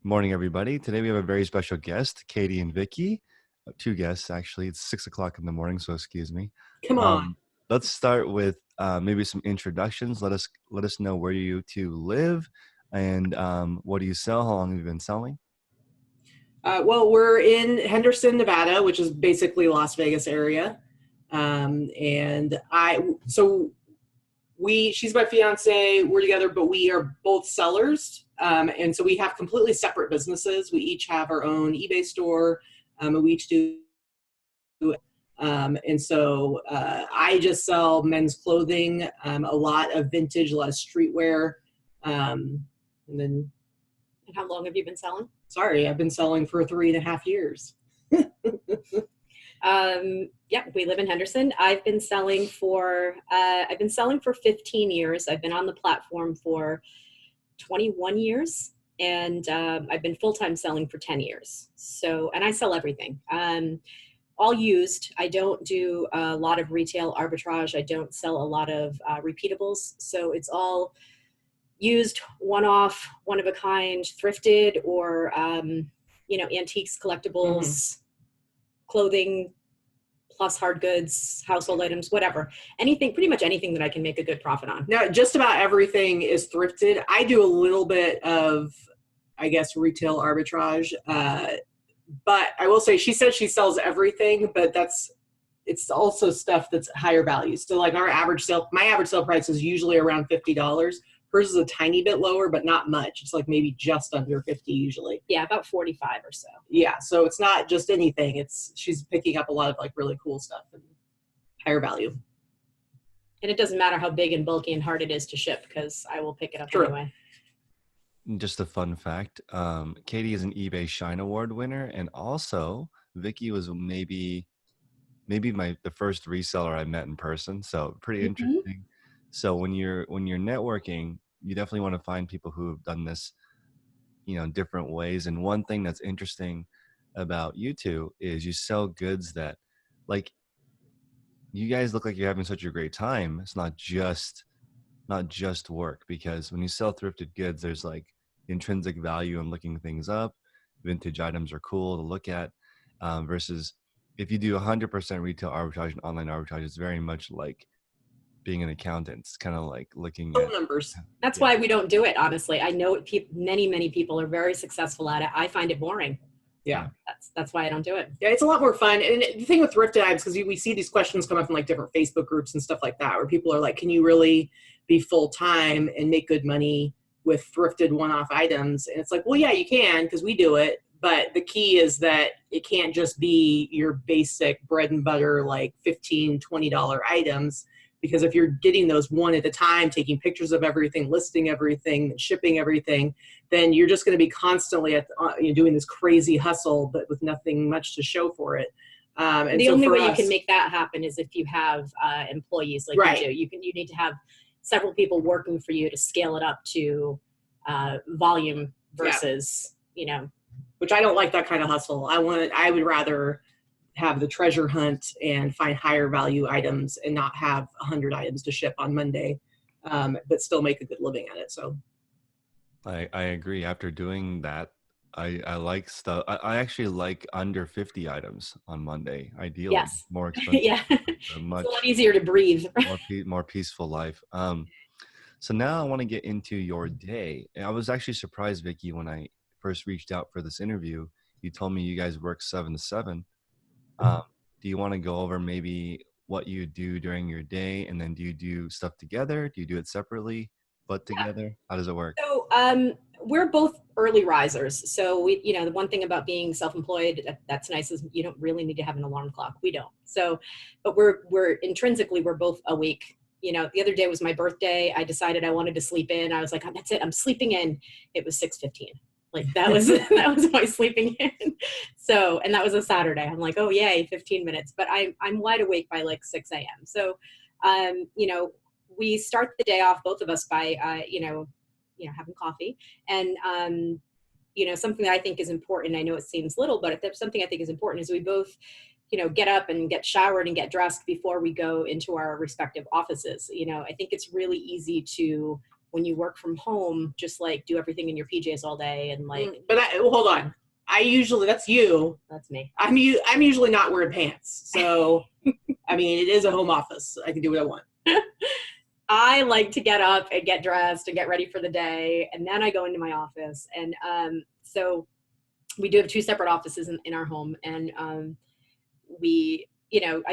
Morning, everybody. Today we have a very special guest, Katy and Vikki. Two guests, actually. It's 6 o'clock in the morning, so excuse me. Come on. Let's start with maybe some introductions. Let us know where you two live, and what do you sell? How long have you been selling? Well, we're in Henderson, Nevada, which is basically Las Vegas area. She's my fiance, we're together, but we are both sellers. And so we have completely separate businesses. We each have our own eBay store, and we each do. I just sell men's clothing, a lot of vintage, a lot of streetwear. And then, And how long have you been selling? I've been selling for 3.5 years. Yeah, we live in Henderson. I've been selling for 15 years. I've been on the platform for 21 years, and I've been full-time selling for 10 years. So, and I sell everything, all used. I don't do a lot of retail arbitrage. I don't sell a lot of repeatables. So it's all used, one-off, one-of-a-kind, thrifted, or antiques, collectibles, clothing, plus hard goods, household items, whatever. Anything, pretty much anything that I can make a good profit on. Now, just about everything is thrifted. I do a little bit of, I guess, retail arbitrage. But I will say, she says she sells everything, but it's also stuff that's higher value. So like my average sale price is usually around $50. Hers is a tiny bit lower, but not much. It's like maybe just under 50 usually. Yeah, about 45 or so. Yeah, so it's not just anything. She's picking up a lot of like really cool stuff and higher value. And it doesn't matter how big and bulky and hard it is to ship, because I will pick it up anyway. Just a fun fact, Katy is an eBay Shine Award winner, and also Vikki was maybe the first reseller I met in person, so pretty interesting. So when you're networking, you definitely want to find people who have done this, different ways. And one thing that's interesting about you two is you sell goods that, like, you guys look like you're having such a great time. It's not just work, because when you sell thrifted goods, there's like intrinsic value in looking things up. Vintage items are cool to look at, versus if you do 100% retail arbitrage and online arbitrage, it's very much like being an accountant. It's kind of like looking at numbers. That's why we don't do it, honestly. I know many people are very successful at it. I find it boring. Yeah. That's why I don't do it. Yeah, it's a lot more fun. And the thing with thrifted items, because we see these questions come up from like different Facebook groups and stuff like that, where people are like, can you really be full-time and make good money with thrifted one-off items? And it's like, well, yeah, you can, because we do it. But the key is that it can't just be your basic bread and butter, like $15, $20 items. Because if you're getting those one at a time, taking pictures of everything, listing everything, shipping everything, then you're just going to be constantly doing this crazy hustle, but with nothing much to show for it. And the only way you can make that happen is if you have employees like you do. You need to have several people working for you to scale it up to volume versus, Which I don't like that kind of hustle. I would rather have the treasure hunt and find higher value items and not have 100 items to ship on Monday, but still make a good living at it. So I agree. After doing that, I like stuff. I actually like under 50 items on Monday. Ideally, yes. More expensive. Yeah, it's a lot easier to breathe. more peaceful life. So now I want to get into your day. And I was actually surprised, Vikki, when I first reached out for this interview. You told me you guys work 7 to 7. Do you want to go over maybe what you do during your day, and then do you do stuff together? Do you do it separately but together? How does it work? So we're both early risers. So we, the one thing about being self-employed that's nice is you don't really need to have an alarm clock. We don't. So, but we're intrinsically, we're both awake. The other day was my birthday. I decided I wanted to sleep in. I was like, oh, that's it, I'm sleeping in. It was 6:15. Like that was my sleeping in. So, and that was a Saturday. I'm like, oh yay, 15 minutes. But I'm wide awake by like 6 a.m. So, we start the day off, both of us, by having coffee. And something that I think is important. I know it seems little, but something I think is important is we both get up and get showered and get dressed before we go into our respective offices. I think it's really easy to when you work from home, just like do everything in your PJs all day and like. But hold on. That's you. That's me. I'm usually not wearing pants. So, I mean, it is a home office. I can do what I want. I like to get up and get dressed and get ready for the day. And then I go into my office. And so we do have 2 separate offices in our home. And I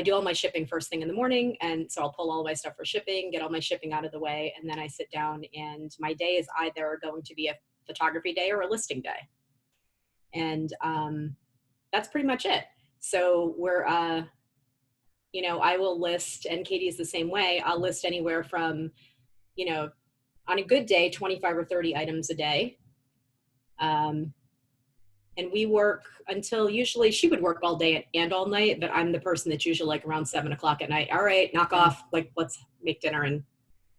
do all my shipping first thing in the morning. And so I'll pull all my stuff for shipping, get all my shipping out of the way. And then I sit down, and my day is either going to be a photography day or a listing day. And that's pretty much it. So we're, I will list, and Katie is the same way. I'll list anywhere from, on a good day, 25 or 30 items a day. And we work until, usually she would work all day and all night, but I'm the person that's usually like around 7 o'clock at night. All right, knock off, like let's make dinner and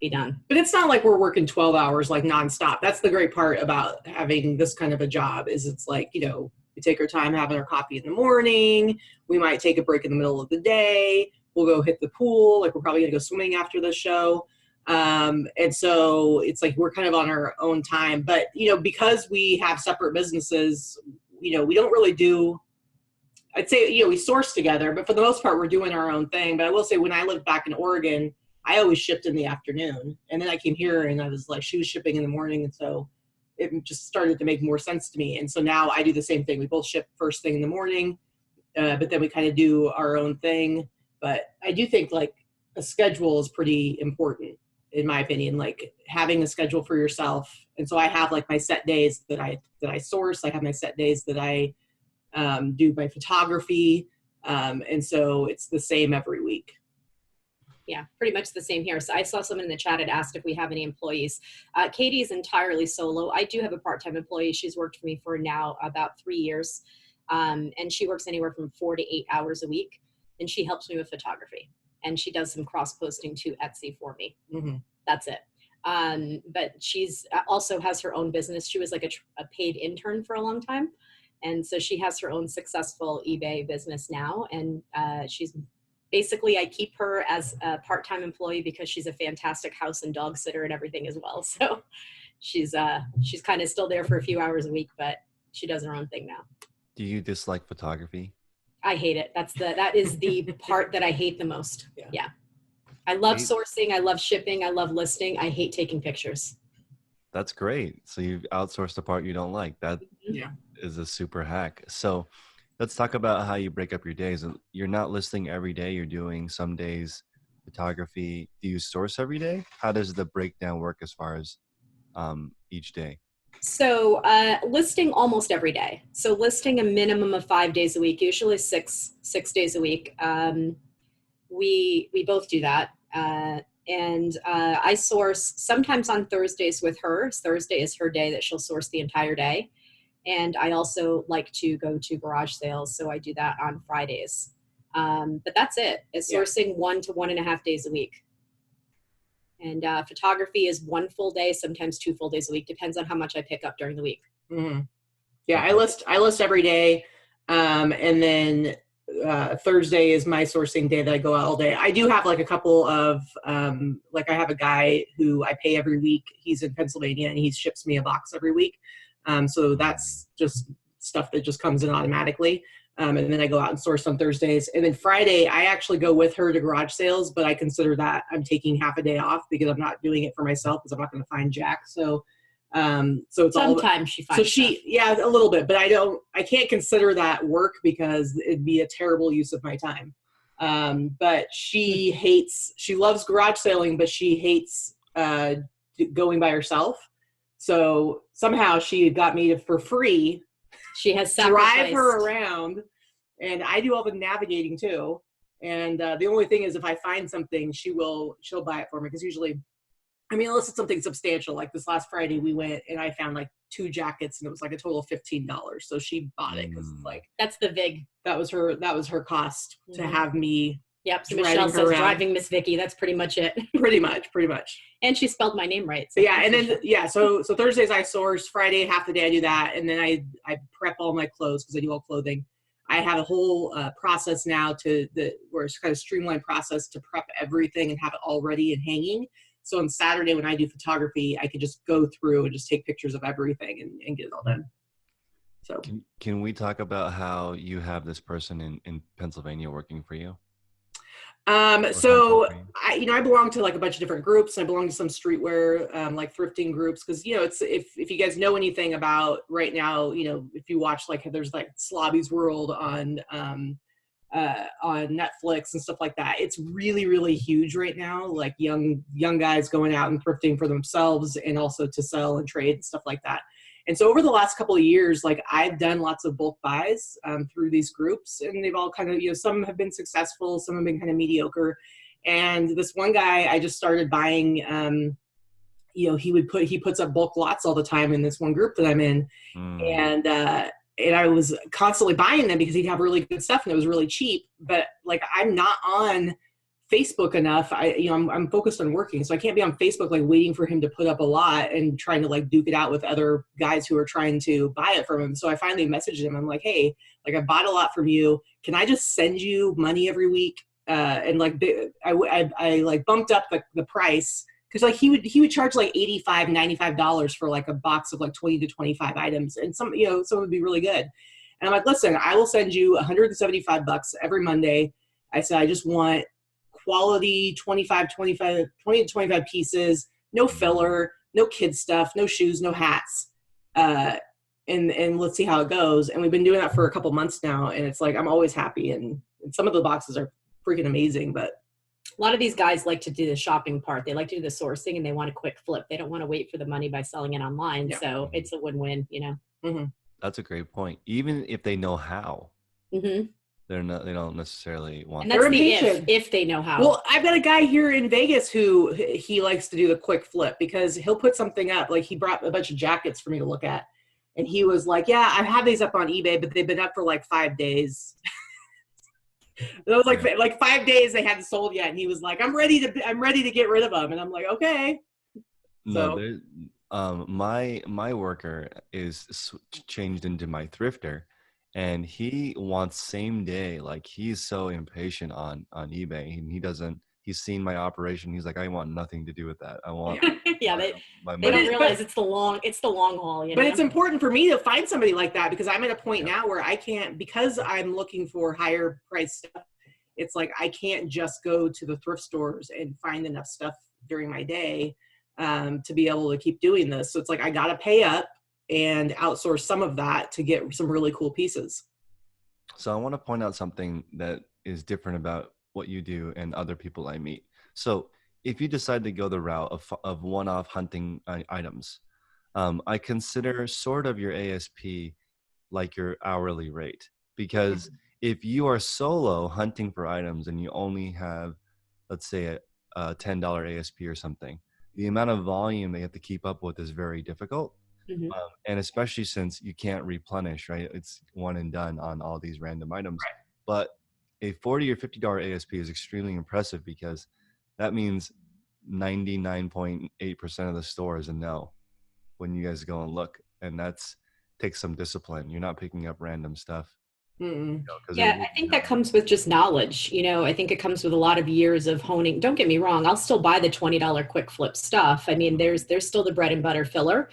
be done. But it's not like we're working 12 hours like nonstop. That's the great part about having this kind of a job, is it's like, we take our time having our coffee in the morning. We might take a break in the middle of the day. We'll go hit the pool. Like, we're probably gonna go swimming after the show. And so it's like, we're kind of on our own time, but because we have separate businesses, we don't really do, I'd say, we source together, but for the most part, we're doing our own thing. But I will say, when I lived back in Oregon, I always shipped in the afternoon. And then I came here and I was like, she was shipping in the morning. And so it just started to make more sense to me. And so now I do the same thing. We both ship first thing in the morning, but then we kind of do our own thing. But I do think like a schedule is pretty important, in my opinion, like having a schedule for yourself. And so I have like my set days that I source. I have my set days that I do my photography. And so it's the same every week. Yeah, pretty much the same here. So I saw someone in the chat had asked if we have any employees. Katie is entirely solo. I do have a part-time employee. She's worked for me for now about 3 years. And she works anywhere from 4 to 8 hours a week. And she helps me with photography. And she does some cross-posting to Etsy for me. Mm-hmm. That's it. But she's also has her own business. She was like a paid intern for a long time. And so she has her own successful eBay business now. And she's basically, I keep her as a part-time employee because she's a fantastic house and dog sitter and everything as well. So she's kind of still there for a few hours a week, but she does her own thing now. Do you dislike photography? I hate it. That is the part that I hate the most. Yeah. I love sourcing. I love shipping. I love listing. I hate taking pictures. That's great. So you've outsourced the part you don't like. That is a super hack. So let's talk about how you break up your days. You're not listing every day. You're doing some days photography. Do you source every day? How does the breakdown work as far as each day? So listing almost every day. So listing a minimum of 5 days a week, usually six days a week. We both do that. And I source sometimes on Thursdays with her. Thursday is her day that she'll source the entire day. And I also like to go to garage sales. So I do that on Fridays. But that's it. It's sourcing 1 to 1.5 days a week. And photography is 1 full day, sometimes 2 full days a week. Depends on how much I pick up during the week. Mm-hmm. Yeah, I list every day. And then Thursday is my sourcing day that I go out all day. I do have like a couple of, I have a guy who I pay every week. He's in Pennsylvania and he ships me a box every week. So that's just stuff that just comes in automatically. And then I go out and source on Thursdays. And then Friday, I actually go with her to garage sales, but I consider that I'm taking half a day off because I'm not doing it for myself because I'm not going to find Jack. So it's sometimes she finds stuff. A little bit, but I can't consider that work because it'd be a terrible use of my time. But she loves garage selling, but she hates going by herself. So somehow she got me to, for free, she has drive her around, and I do all the navigating too. And the only thing is, if I find something, she'll buy it for me. Because usually, unless it's something substantial, like this last Friday, we went and I found like 2 jackets, and it was like a total of $15. So she bought it because that's the VIG. That was her cost to have me. Yep. So Michelle says driving Miss Vikki. That's pretty much it. Pretty much. And she spelled my name right. So yeah. And then, so Thursdays I source, Friday, half the day I do that. And then I prep all my clothes because I do all clothing. I have a whole process now where it's kind of streamlined process to prep everything and have it all ready and hanging. So on Saturday when I do photography, I could just go through and just take pictures of everything and get it all done. So can we talk about how you have this person in Pennsylvania working for you? So I belong to like a bunch of different groups. I belong to some streetwear, like thrifting groups. Cause it's, if you guys know anything about right now, if you watch, like there's like Slobby's World on Netflix and stuff like that. It's really, really huge right now. Like young guys going out and thrifting for themselves and also to sell and trade and stuff like that. And so over the last couple of years, like I've done lots of bulk buys through these groups, and they've all kind of, some have been successful, some have been kind of mediocre. And this one guy, I just started buying, he puts up bulk lots all the time in this one group that I'm in. And I was constantly buying them because he'd have really good stuff and it was really cheap. But like, I'm not on Facebook enough. I'm focused on working, so I can't be on Facebook like waiting for him to put up a lot and trying to like duke it out with other guys who are trying to buy it from him. So I finally messaged him. I'm like, hey, like I bought a lot from you. Can I just send you money every week? And like I like bumped up the price because like he would charge like $85, $95 for like a box of like 20 to 25 items, and some would be really good. And I'm like, listen, I will send you $175 every Monday. I said, I just want quality 20 to 25 pieces, no filler, no kid stuff, no shoes, no hats. And let's see how it goes. And we've been doing that for a couple months now. And it's like, I'm always happy. And some of the boxes are freaking amazing, but a lot of these guys like to do the shopping part. They like to do the sourcing and they want a quick flip. They don't want to wait for the money by selling it online. Yeah. So it's a win-win, Mm-hmm. That's a great point. Even if they know how. Mm-hmm. They don't necessarily want. And that's the if they know how. Well, I've got a guy here in Vegas who he likes to do the quick flip because he'll put something up. Like he brought a bunch of jackets for me to look at, and he was like, "Yeah, I have these up on eBay, but they've been up for like 5 days." It was like 5 days they hadn't sold yet, and he was like, "I'm ready to get rid of them," and I'm like, "Okay." No, my worker is changed into my thrifter. And he wants same day, like he's so impatient on eBay. And he's seen my operation. He's like, I want nothing to do with that. I want they don't realize it's the long haul. But it's important for me to find somebody like that because I'm at a point now where I can't, because I'm looking for higher price stuff. It's like, I can't just go to the thrift stores and find enough stuff during my day to be able to keep doing this. So it's like, I got to pay up and outsource some of that to get some really cool pieces. So I want to point out something that is different about what you do and other people I meet. So if you decide to go the route of one-off hunting items, I consider sort of your ASP like your hourly rate, because if you are solo hunting for items and you only have, let's say a $10 ASP or something, the amount of volume they have to keep up with is very difficult. Mm-hmm. And especially since you can't replenish, right? It's one and done on all these random items. Right. But a $40 or $50 ASP is extremely impressive because that means 99.8% of the store is a no when you guys go and look. And takes some discipline. You're not picking up random stuff. I think that comes with just knowledge. I think it comes with a lot of years of honing. Don't get me wrong. I'll still buy the $20 quick flip stuff. I mean, there's still the bread and butter filler.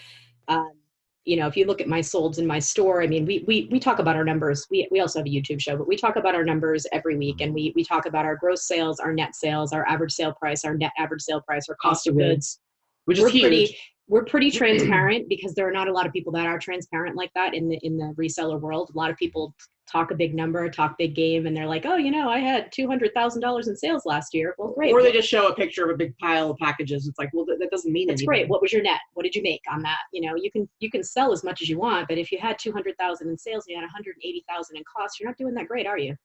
If you look at my solds in my store, I mean, we talk about our numbers. We also have a YouTube show, but we talk about our numbers every week. And we talk about our gross sales, our net sales, our average sale price, our net average sale price, our cost of goods, which is huge. We're pretty transparent because there are not a lot of people that are transparent like that in the reseller world. A lot of people talk a big number, talk big game, and they're like, oh, I had $200,000 in sales last year. Well, great. Or they just show a picture of a big pile of packages. It's like, well, that doesn't mean anything. That's great. What was your net? What did you make on that? You can sell as much as you want, but if you had 200,000 in sales and you had 180,000 in costs, you're not doing that great, are you?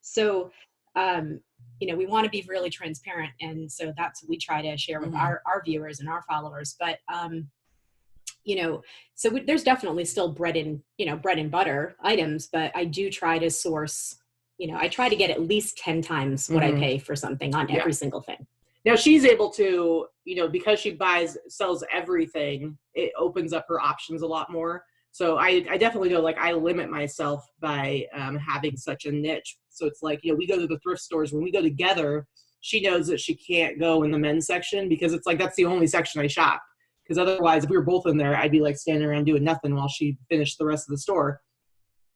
So, we want to be really transparent. And so that's what we try to share with our viewers and our followers. But, so there's definitely still bread and butter items, but I do try to source, I try to get at least 10 times what I pay for something on every single thing. Now she's able to, because she sells everything, it opens up her options a lot more. So I definitely know, like, I limit myself by having such a niche. So it's like, we go to the thrift stores. When we go together, she knows that she can't go in the men's section because it's like that's the only section I shop. Because otherwise, if we were both in there, I'd be like standing around doing nothing while she finished the rest of the store.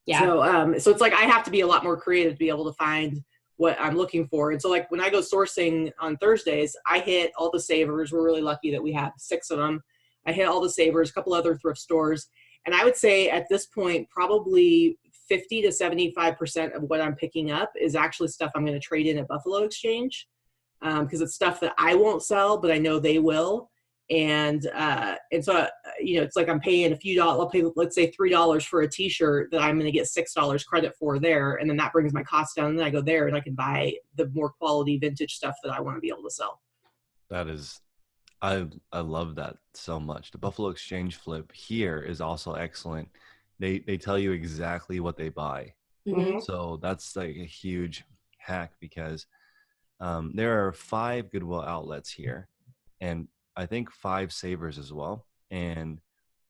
Yeah. So it's like I have to be a lot more creative to be able to find what I'm looking for. And so like when I go sourcing on Thursdays, I hit all the savers. We're really lucky that we have 6 of them. I hit all the savers, a couple other thrift stores. And I would say at this point, probably 50 to 75% of what I'm picking up is actually stuff I'm going to trade in at Buffalo Exchange. Because it's stuff that I won't sell, but I know they will. And so, it's like I'm paying a few dollars. I'll pay, let's say $3 for a t-shirt that I'm going to get $6 credit for there. And then that brings my cost down. And then I go there and I can buy the more quality vintage stuff that I want to be able to sell. That is, I love that so much. The Buffalo Exchange flip here is also excellent. They tell you exactly what they buy. Mm-hmm. So that's like a huge hack because there are 5 Goodwill outlets here, and I think 5 savers as well. And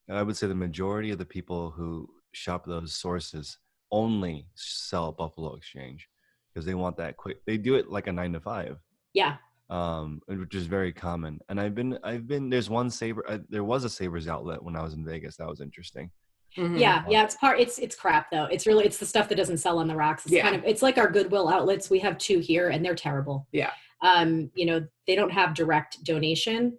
I would say the majority of the people who shop those sources only sell at Buffalo Exchange because they want that quick. They do it like a 9 to 5. Yeah. Which is very common. And I've been, there's one saver, there was a savers outlet when I was in Vegas. That was interesting. Mm-hmm. Yeah. It's crap though. It's the stuff that doesn't sell on the racks. It's it's like our Goodwill outlets. We have 2 here and they're terrible. Yeah. They don't have direct donation.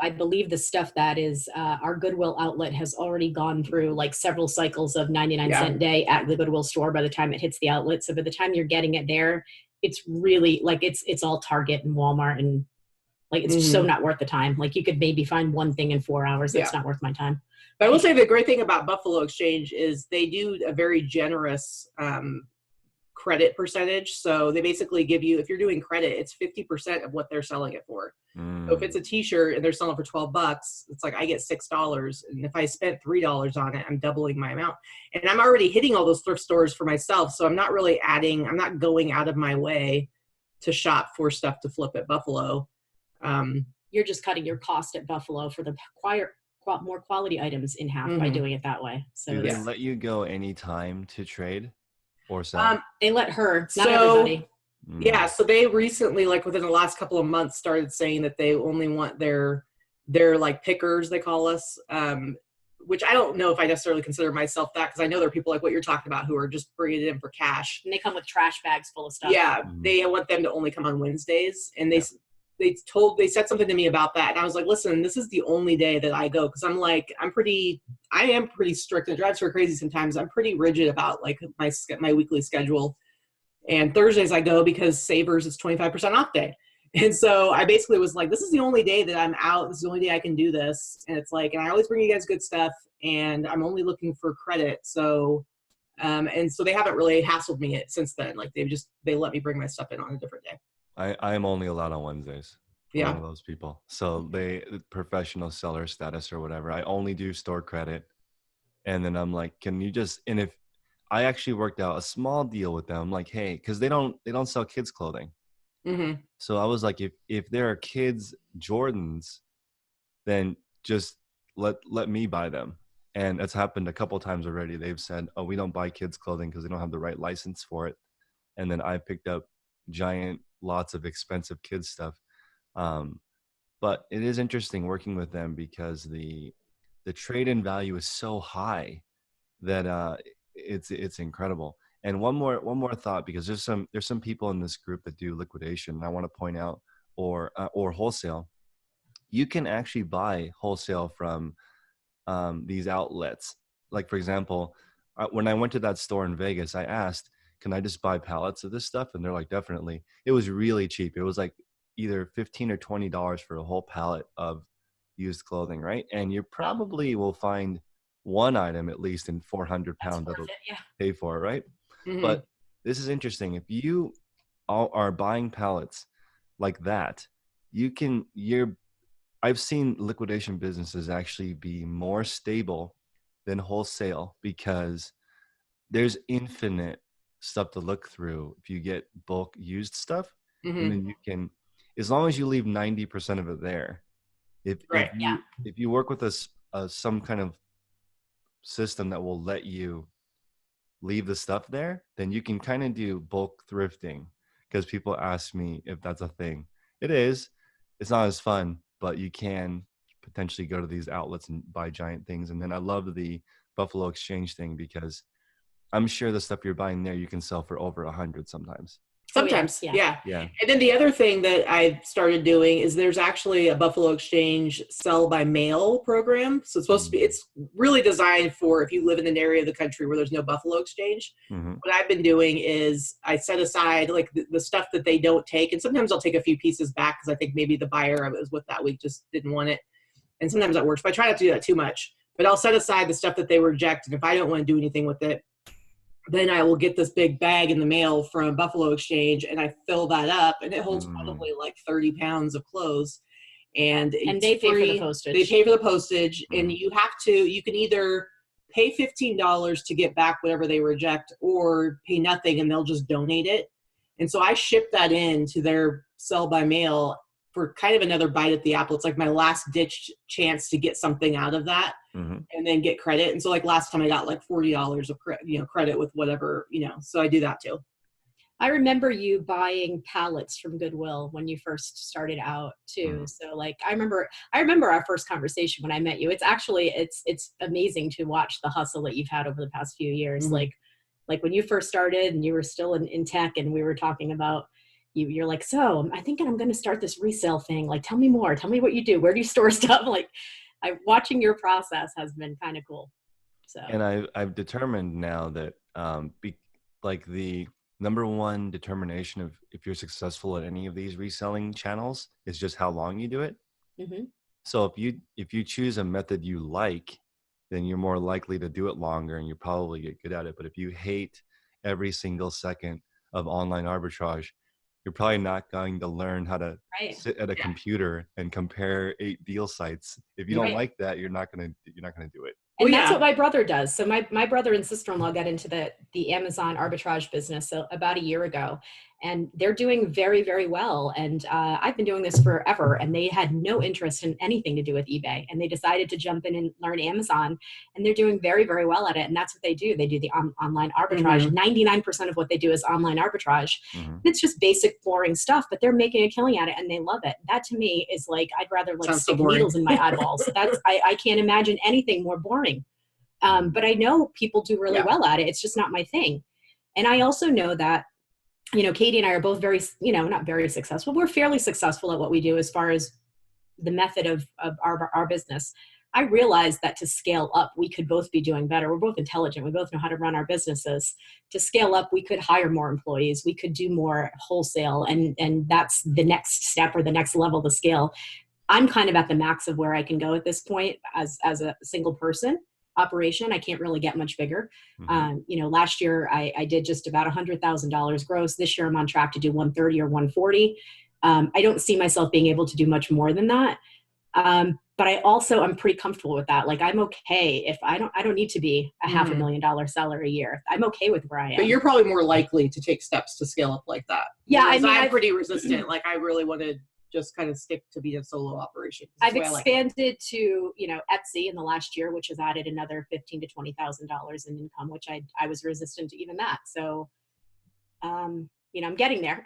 I believe the stuff that is our Goodwill outlet has already gone through like several cycles of 99-cent day at the Goodwill store by the time it hits the outlet. So by the time you're getting it there, it's really like it's all Target and Walmart and like it's so not worth the time. Like you could maybe find one thing in 4 hours. It's not worth my time. But I will say the great thing about Buffalo Exchange is they do a very generous credit percentage. So they basically give you, if you're doing credit, it's 50% of what they're selling it for. So if it's a t-shirt and they're selling for $12, it's like I get $6. And if I spent $3 on it, I'm doubling my amount. And I'm already hitting all those thrift stores for myself. So I'm not really I'm not going out of my way to shop for stuff to flip at Buffalo. You're just cutting your cost at Buffalo for the more quality items in half by doing it that way. So do they let you go anytime to trade or sell? They let her, not everybody. Yeah, so they recently, like within the last couple of months, started saying that they only want their like pickers, they call us, which I don't know if I necessarily consider myself that because I know there are people like what you're talking about who are just bringing it in for cash. And they come with trash bags full of stuff. Yeah, they want them to only come on Wednesdays, and they said something to me about that, and I was like, listen, this is the only day that I go because I am pretty strict, and it drives her crazy sometimes. I'm pretty rigid about like my weekly schedule. And Thursdays I go because Savers is 25% off day. And so I basically was like, this is the only day that I'm out. This is the only day I can do this. And it's like, and I always bring you guys good stuff and I'm only looking for credit. So, and so they haven't really hassled me since then. Like they let me bring my stuff in on a different day. I am only allowed on Wednesdays. Yeah. One of those people. So professional seller status or whatever. I only do store credit. And then I'm like, can you just, and if I actually worked out a small deal with them, like, hey, because they don't sell kids clothing. So I was like, if there are kids Jordans, then just let me buy them. And it's happened a couple times already. They've said, oh, we don't buy kids clothing because they don't have the right license for it. And then I picked up giant lots of expensive kids stuff. But it is interesting working with them because the trade-in value is so high that it's incredible. And one more thought, because there's some people in this group that do liquidation, and I want to point out, or wholesale. You can actually buy wholesale from these outlets. Like for example, when I went to that store in Vegas, I asked, can I just buy pallets of this stuff? And they're like, definitely. It was really cheap. It was like either $15 or $20 for a whole pallet of used clothing, right? And you probably will find one item at least in 400 pounds that'll pay for it, right? But this is interesting. If you are buying pallets like that, I've seen liquidation businesses actually be more stable than wholesale because there's infinite stuff to look through if you get bulk used stuff. And then you can, as long as you leave 90% of it there, if you work with some kind of system that will let you leave the stuff there, then you can kind of do bulk thrifting. because people ask me if that's a thing. It is. It's not as fun, but you can potentially go to these outlets and buy giant things. And then I love the Buffalo Exchange thing because I'm sure the stuff you're buying there you can sell for over 100 sometimes. Sometimes, Oh, yeah. Yeah. And then the other thing that I started doing is there's actually a Buffalo Exchange sell by mail program. So it's supposed to be, it's really designed for if you live in an area of the country where there's no Buffalo Exchange. Mm-hmm. What I've been doing is I set aside like the stuff that they don't take. And sometimes I'll take a few pieces back because I think maybe the buyer I was with that week just didn't want it. And sometimes that works, but I try not to do that too much. But I'll set aside the stuff that they reject. And if I don't want to do anything with it, then I will get this big bag in the mail from Buffalo Exchange and I fill that up and it holds probably like 30 pounds of clothes. And they pay for the postage. They pay for the postage and you can either pay $15 to get back whatever they reject or pay nothing and they'll just donate it. And so I ship that in to their sell by mail for kind of another bite at the apple. It's like my last ditch chance to get something out of that and then get credit. And so like last time I got like $40 of credit with whatever, so I do that too. I remember you buying pallets from Goodwill when you first started out too. So like, I remember our first conversation when I met you. It's actually, it's amazing to watch the hustle that you've had over the past few years. Like when you first started and you were still in tech and we were talking about, you're like, so I think I'm going to start this resale thing. Like, tell me more. Tell me what you do. Where do you store stuff? Like, watching your process has been kind of cool. So, and I've determined now that like the number one determination of if you're successful at any of these reselling channels is just how long you do it. So if you choose a method you like, then you're more likely to do it longer and you probably get good at it. But if you hate every single second of online arbitrage, you're probably not going to learn how to sit at a computer and compare 8 deal sites. If you don't like that, you're not gonna do it. And that's what my brother does. So my brother and sister-in-law got into the Amazon arbitrage business about a year ago, and they're doing very, very well. And I've been doing this forever, and they had no interest in anything to do with eBay. And they decided to jump in and learn Amazon, and they're doing very, very well at it. And that's what they do. They do the online arbitrage. 99% of what they do is online arbitrage. It's just basic, boring stuff, but they're making a killing at it, and they love it. That to me is like, I'd rather like stick needles in my eyeballs. I can't imagine anything more boring. But I know people do really well at it. It's just not my thing. And I also know that, Katy and I are both very, not very successful. We're fairly successful at what we do as far as the method of our business. I realized that to scale up, we could both be doing better. We're both intelligent. We both know how to run our businesses. To scale up, we could hire more employees. We could do more wholesale. And that's the next step or the next level to scale. I'm kind of at the max of where I can go at this point as a single person operation. I can't really get much bigger. Last year I did just about $100,000 gross. This year I'm on track to do 130 or 140. I don't see myself being able to do much more than that. But I'm pretty comfortable with that. Like I'm okay if I don't need to be a $500,000 seller a year. I'm okay with where I am. But you're probably more likely to take steps to scale up like that. Yeah. I'm pretty resistant. Like I really want to just kind of stick to be a solo operation. I've expanded to, Etsy in the last year, which has added another $15,000 to $20,000 in income, which I was resistant to even that. So, I'm getting there.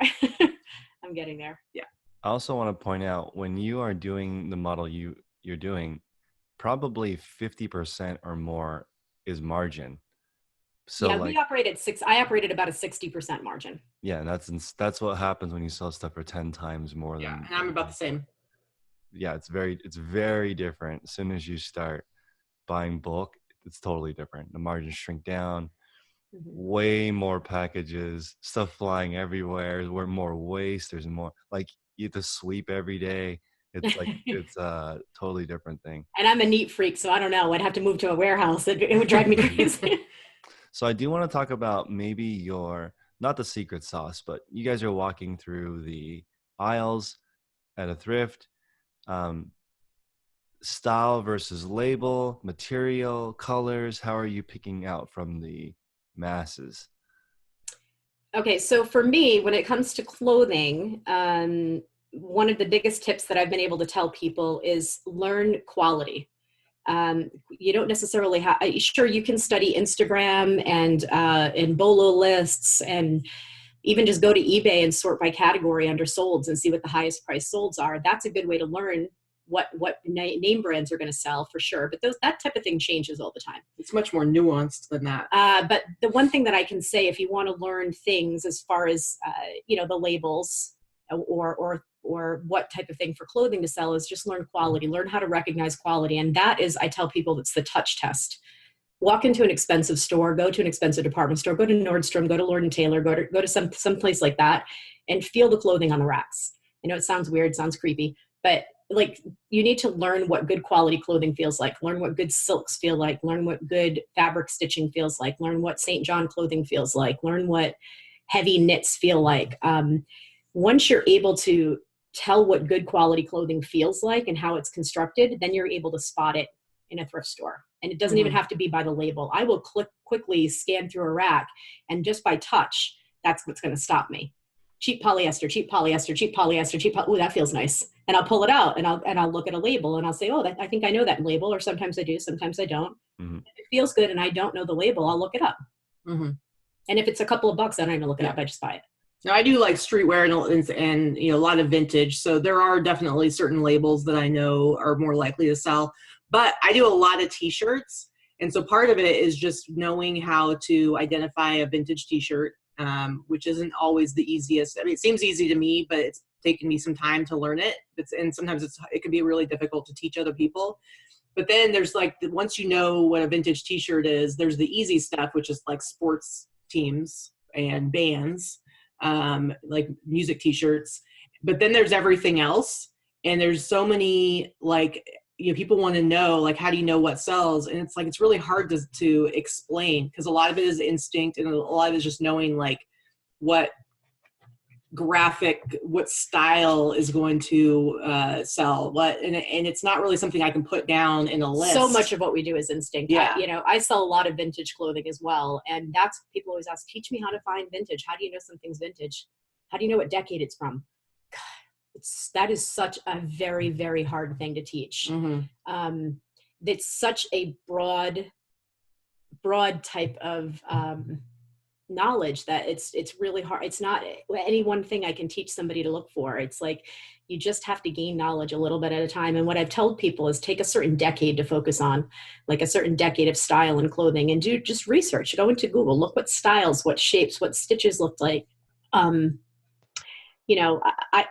I'm getting there. Yeah. I also want to point out when you are doing the model you're doing, probably 50% or more is margin. So we operated I operated about a 60% margin. Yeah, and that's what happens when you sell stuff for 10 times more than. Yeah, and I'm about the same. Yeah, it's very different. As soon as you start buying bulk, it's totally different. The margins shrink down, way more packages, stuff flying everywhere. There's more waste. There's more like you have to sweep every day. It's like it's a totally different thing. And I'm a neat freak, so I don't know. I'd have to move to a warehouse. It would drive me crazy. So I do want to talk about maybe not the secret sauce, but you guys are walking through the aisles at a thrift, style versus label, material, colors. How are you picking out from the masses? Okay, so for me, when it comes to clothing, one of the biggest tips that I've been able to tell people is learn quality. You don't necessarily sure you can study Instagram and Bolo lists and even just go to eBay and sort by category under solds and see what the highest price solds are. That's a good way to learn what name brands are going to sell for sure. But that type of thing changes all the time. It's much more nuanced than that. But the one thing that I can say, if you want to learn things as far as, the labels or what type of thing for clothing to sell, is just learn quality, learn how to recognize quality. And that is, I tell people, it's the touch test. Walk into an expensive store, go to an expensive department store, go to Nordstrom, go to Lord & Taylor, go to some place like that, and feel the clothing on the racks. I know it sounds weird, sounds creepy, but like, you need to learn what good quality clothing feels like, learn what good silks feel like, learn what good fabric stitching feels like, learn what St. John clothing feels like, learn what heavy knits feel like. Once you're able to tell what good quality clothing feels like and how it's constructed, then you're able to spot it in a thrift store. And it doesn't even have to be by the label. I will quickly scan through a rack, and just by touch, that's what's going to stop me. Cheap polyester, cheap polyester, cheap polyester, cheap. Oh, that feels nice. And I'll pull it out and I'll look at a label and I'll say, oh, I think I know that label. Or sometimes I do, sometimes I don't. Mm-hmm. If it feels good and I don't know the label, I'll look it up. Mm-hmm. And if it's a couple of bucks, I don't even look it up. I just buy it. Now, I do like streetwear and a lot of vintage. So there are definitely certain labels that I know are more likely to sell. But I do a lot of t-shirts. And so part of it is just knowing how to identify a vintage t-shirt, which isn't always the easiest. I mean, it seems easy to me, but it's taken me some time to learn it. And sometimes it can be really difficult to teach other people. But then there's once you know what a vintage t-shirt is, there's the easy stuff, which is like sports teams and bands, like music t-shirts. But then there's everything else. And there's so many, people want to know, how do you know what sells? And it's really hard to explain, because a lot of it is instinct, and a lot of it is just knowing what style is going to sell and it's not really something I can put down in a list. So much of what we do is instinct. Yeah. I sell a lot of vintage clothing as well. And that's, people always ask, teach me how to find vintage. How do you know something's vintage? How do you know what decade it's from? That is such a very, very hard thing to teach. Mm-hmm. It's such a broad type of knowledge that it's really hard. It's not any one thing I can teach somebody to look for. It's like, you just have to gain knowledge a little bit at a time. And what I've told people is take a certain decade to focus on, like a certain decade of style and clothing, and do just research. Go into Google, look what styles, what shapes, what stitches looked like.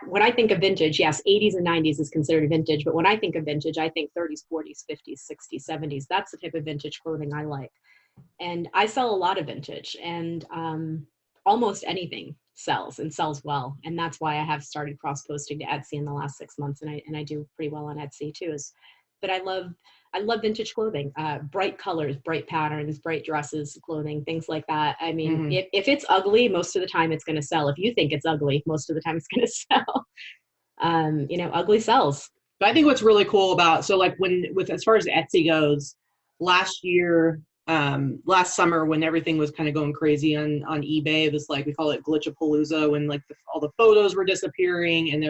When I think of vintage, yes, 80s and 90s is considered vintage, but when I think of vintage, I think 30s, 40s, 50s, 60s, 70s. That's the type of vintage clothing I like. And I sell a lot of vintage, and almost anything sells and sells well. And that's why I have started cross-posting to Etsy in the last 6 months. And I do pretty well on Etsy too. But I love vintage clothing, bright colors, bright patterns, bright dresses, clothing, things like that. I mean, if it's ugly, most of the time it's going to sell. If you think it's ugly, most of the time it's going to sell. Ugly sells. But I think what's really cool about, as far as Etsy goes, last summer when everything was kind of going crazy on eBay, it was we call it glitchapalooza, when all the photos were disappearing, and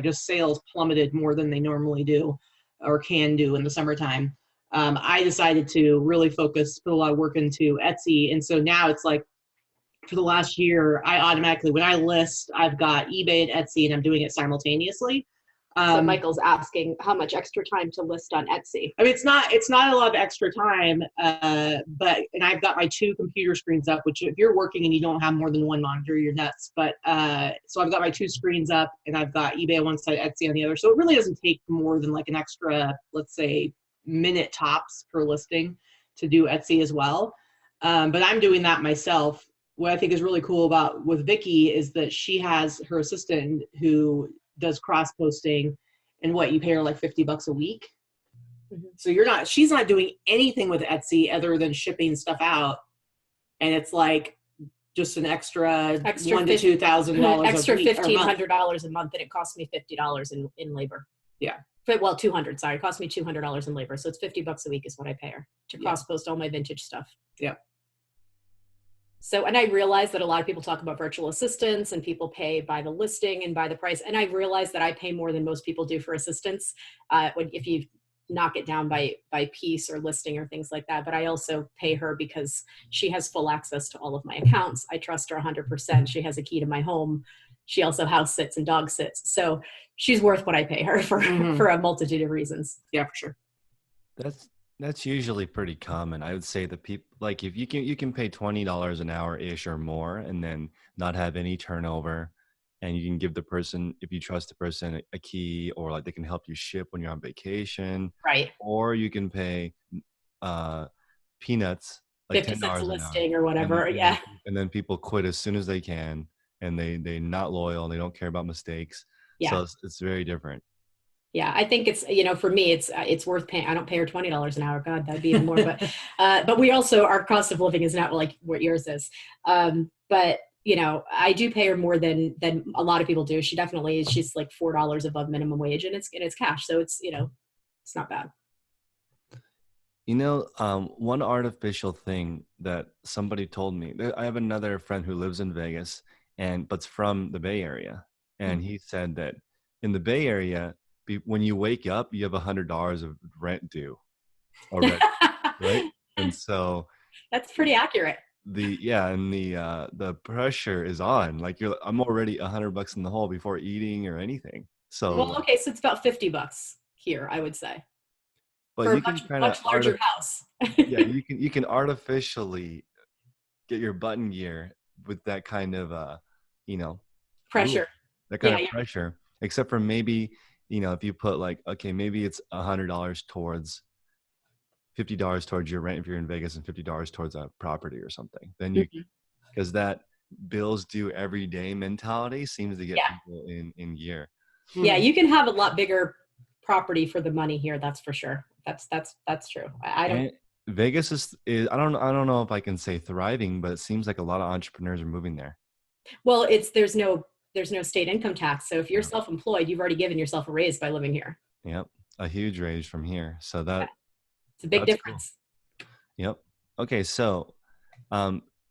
just sales plummeted more than they normally do or can do in the summertime. I decided to really put a lot of work into Etsy. And so now it's for the last year, I automatically, when I list, I've got eBay and Etsy, and I'm doing it simultaneously. So Michael's asking how much extra time to list on Etsy. I mean, it's not a lot of extra time, and I've got my 2 computer screens up, which if you're working and you don't have more than one monitor, you're nuts. But so I've got my 2 screens up, and I've got eBay on one side, Etsy on the other. So it really doesn't take more than an extra, let's say, minute tops per listing to do Etsy as well. But I'm doing that myself. What I think is really cool with Vikki is that she has her assistant who does cross posting, and you pay her $50 a week. Mm-hmm. So she's not doing anything with Etsy other than shipping stuff out. And it's just an extra $1,000 to $2,000 extra a week, $1,500 a month. And it costs me $50 in labor. Yeah. Well, 200, sorry. It cost me $200 in labor. So it's $50 a week is what I pay her to cross post all my vintage stuff. Yeah. So, and I realize that a lot of people talk about virtual assistants and people pay by the listing and by the price. And I realize that I pay more than most people do for assistants. If you knock it down by piece or listing or things like that. But I also pay her because she has full access to all of my accounts. I trust her 100%. She has a key to my home. She also house sits and dog sits. So she's worth what I pay her for, for a multitude of reasons. Yeah, for sure. That's usually pretty common. I would say that people, like, if you can pay $20 an hour ish or more and then not have any turnover, and you can give the person, if you trust the person, a key, or like they can help you ship when you're on vacation, Right. or you can pay peanuts, like 50 $10 cents a an hour, listing or whatever. and then people quit as soon as they can, and they're not loyal and they don't care about mistakes. Yeah. So it's very different. Yeah, I think it's, for me, it's worth paying. I don't pay her $20 an hour. God, that'd be even more. But we also, our cost of living is not like what yours is. But I do pay her more than a lot of people do. She definitely is. She's like $4 above minimum wage, and it's cash. So it's it's not bad. One artificial thing that somebody told me, I have another friend who lives in Vegas but's from the Bay Area. And he said that in the Bay Area, when you wake up, you have $100 of rent due already, right? And so that's pretty accurate. The pressure is on. Like I'm already $100 in the hole before eating or anything. So well, okay, so it's about $50 here, I would say. But for you a can much larger house. Yeah, you can artificially get your button gear with that kind of pressure. That kind of pressure. Except for maybe, if you put like, okay, maybe it's $100 towards $50 towards your rent if you're in Vegas and $50 towards a property or something. Then because that bills due every day mentality seems to get people in gear. Yeah, you can have a lot bigger property for the money here. That's for sure. That's true. I don't. Vegas is I don't know if I can say thriving, but it seems like a lot of entrepreneurs are moving there. Well, there's no state income tax. So if you're self-employed, you've already given yourself a raise by living here. Yep, a huge raise from here. So it's a big difference. Cool. Yep. Okay, so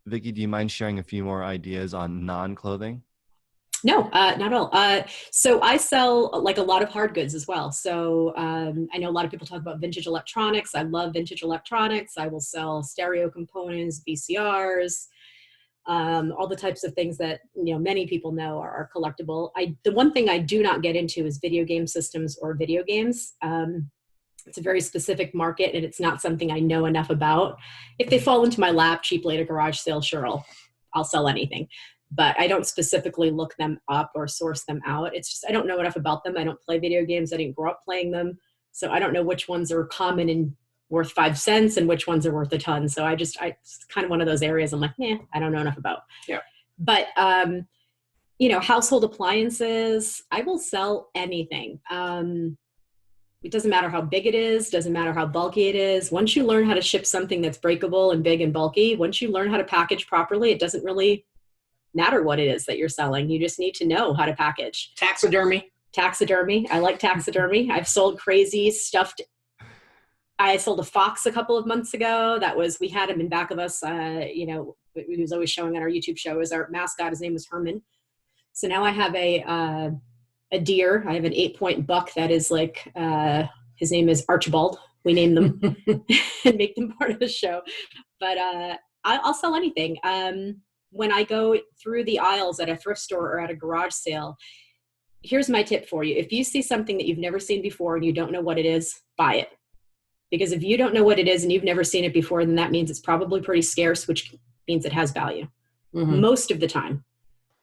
Vikki, do you mind sharing a few more ideas on non-clothing? No, not at all. So I sell like a lot of hard goods as well. So I know a lot of people talk about vintage electronics. I love vintage electronics. I will sell stereo components, VCRs, all the types of things that many people know are collectible. The one thing I do not get into is video game systems or video games. It's a very specific market, and it's not something I know enough about. If they fall into my lap cheaply at a garage sale, sure, I'll sell anything. But I don't specifically look them up or source them out. It's just I don't know enough about them. I don't play video games. I didn't grow up playing them. So I don't know which ones are common and worth 5 cents and which ones are worth a ton. So it's kind of one of those areas I'm like, I don't know enough about. Yeah. But, household appliances, I will sell anything. It doesn't matter how big it is, doesn't matter how bulky it is. Once you learn how to ship something that's breakable and big and bulky, once you learn how to package properly, it doesn't really matter what it is that you're selling. You just need to know how to package. Taxidermy. I like taxidermy. I've sold crazy stuffed. I sold a fox a couple of months ago. We had him in back of us. He was always showing on our YouTube show as our mascot. His name was Herman. So now I have a deer. I have an 8-point buck that is like, his name is Archibald. We name them and make them part of the show. But I'll sell anything. When I go through the aisles at a thrift store or at a garage sale, here's my tip for you. If you see something that you've never seen before and you don't know what it is, buy it. Because if you don't know what it is and you've never seen it before, then that means it's probably pretty scarce, which means it has value. Mm-hmm. Most of the time,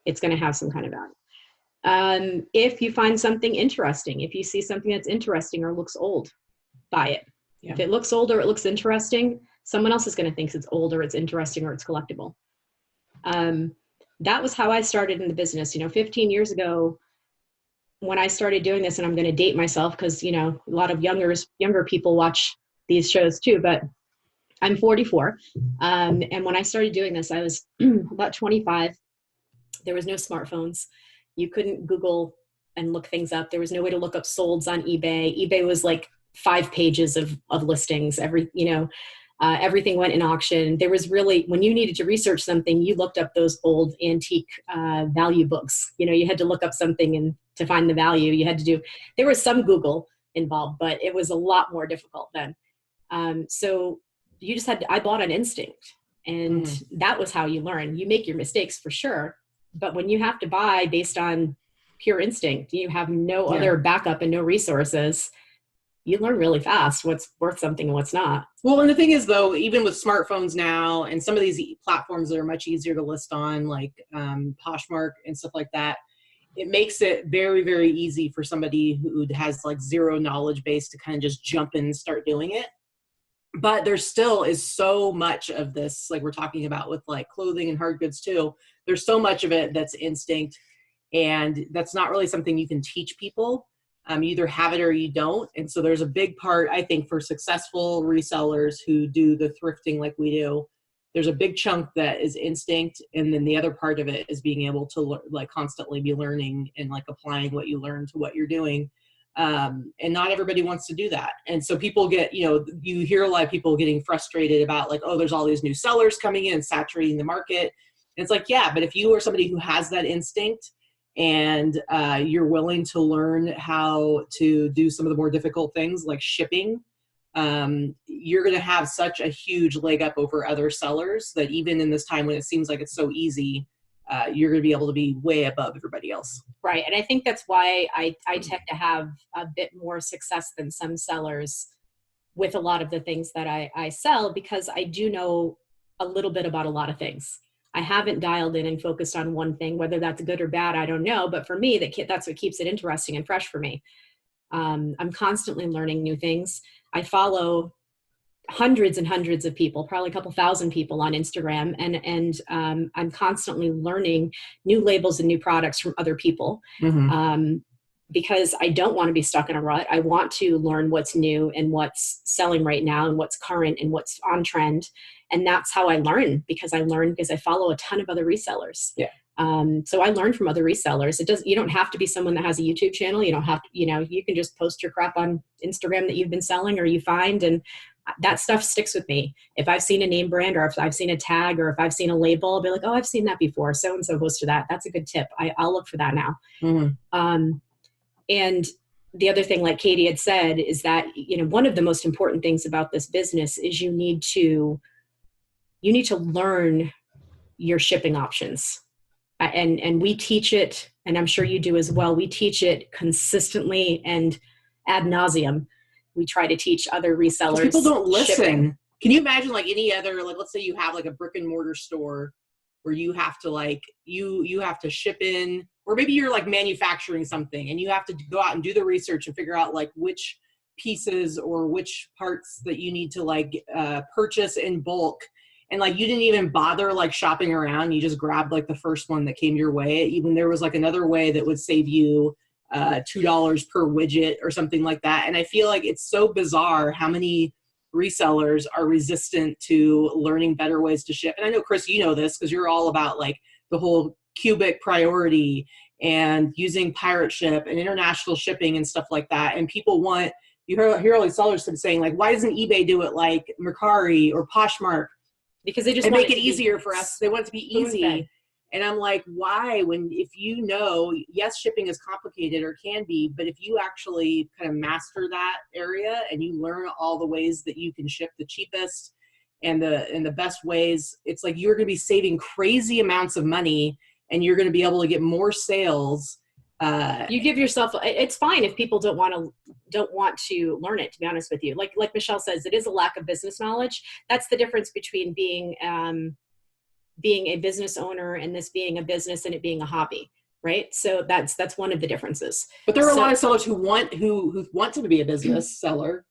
it's going to have some kind of value. If you find something interesting, if you see something that's interesting or looks old, buy it. Yeah. If it looks old or it looks interesting, someone else is going to think it's old or it's interesting or it's collectible. That was how I started in the business. 15 years ago, when I started doing this, and I'm going to date myself because, a lot of younger people watch these shows too, but I'm 44. And when I started doing this, I was about 25. There was no smartphones. You couldn't Google and look things up. There was no way to look up solds on eBay. eBay was like 5 pages of listings. Everything went in auction. There was really, when you needed to research something, you looked up those old antique value books. You had to look up something and to find the value you had to do. There was some Google, involved, but it was a lot more difficult then. So you just I bought on instinct, and that was how you learn. You make your mistakes for sure, but when you have to buy based on pure instinct, you have no other backup and no resources, you learn really fast what's worth something and what's not. Well, and the thing is, though, even with smartphones now and some of these platforms that are much easier to list on, like Poshmark and stuff like that, it makes it very, very easy for somebody who has like zero knowledge base to kind of just jump in and start doing it. But there still is so much of this, like we're talking about with like clothing and hard goods too. There's so much of it that's instinct, and that's not really something you can teach people. You either have it or you don't. And so there's a big part, I think, for successful resellers who do the thrifting like we do. There's a big chunk that is instinct. And then the other part of it is being able to like constantly be learning and like applying what you learn to what you're doing. And not everybody wants to do that. And so people get, you know, you hear a lot of people getting frustrated about like, oh, there's all these new sellers coming in, saturating the market. And it's like, yeah, but if you are somebody who has that instinct, and you're willing to learn how to do some of the more difficult things like shipping, you're going to have such a huge leg up over other sellers that even in this time when it seems like it's so easy, you're going to be able to be way above everybody else. Right. And I think that's why I tend to have a bit more success than some sellers with a lot of the things that I sell, because I do know a little bit about a lot of things. I haven't dialed in and focused on one thing, whether that's good or bad, I don't know. But for me, that's what keeps it interesting and fresh for me. I'm constantly learning new things. I follow hundreds and hundreds of people, probably a couple thousand people on Instagram. And I'm constantly learning new labels and new products from other people. Because I don't want to be stuck in a rut. I want to learn what's new and what's selling right now and what's current and what's on trend. And that's how I learn, because I follow a ton of other resellers. Yeah. So I learn from other resellers. You don't have to be someone that has a YouTube channel. You don't have to, you can just post your crap on Instagram that you've been selling or you find, and that stuff sticks with me. If I've seen a name brand, or if I've seen a tag, or if I've seen a label, I'll be like, oh, I've seen that before. So-and-so posted that. That's a good tip. I'll look for that now. And the other thing, like Katy had said, is that, one of the most important things about this business is you need to learn your shipping options. And we teach it, and I'm sure you do as well. We teach it consistently and ad nauseum. We try to teach other resellers. People don't listen. Shipping. Can you imagine like any other, like, let's say you have like a brick and mortar store where you have to like, you have to ship in, or maybe you're like manufacturing something and you have to go out and do the research and figure out like which pieces or which parts that you need to like purchase in bulk. And like, you didn't even bother like shopping around. You just grabbed like the first one that came your way. Even there was like another way that would save you $2 per widget or something like that. And I feel like it's so bizarre how many resellers are resistant to learning better ways to ship. And I know, Chris, you know this because you're all about like the whole cubic priority and using pirate ship and international shipping and stuff like that. And people want, you hear all these sellers saying like, why doesn't eBay do it like Mercari or Poshmark? Because they just make it easier for us. They want it to be easy. And I'm like, why? If you know, yes, shipping is complicated or can be, but if you actually kind of master that area and you learn all the ways that you can ship the cheapest and the best ways, it's like you're going to be saving crazy amounts of money and you're going to be able to get more sales. You give yourself, it's fine if people don't want to learn it, to be honest with you. Like Michelle says, it is a lack of business knowledge. That's the difference between being a business owner and this being a business and it being a hobby, right? So that's one of the differences. But there are a lot of sellers who want to be a business seller,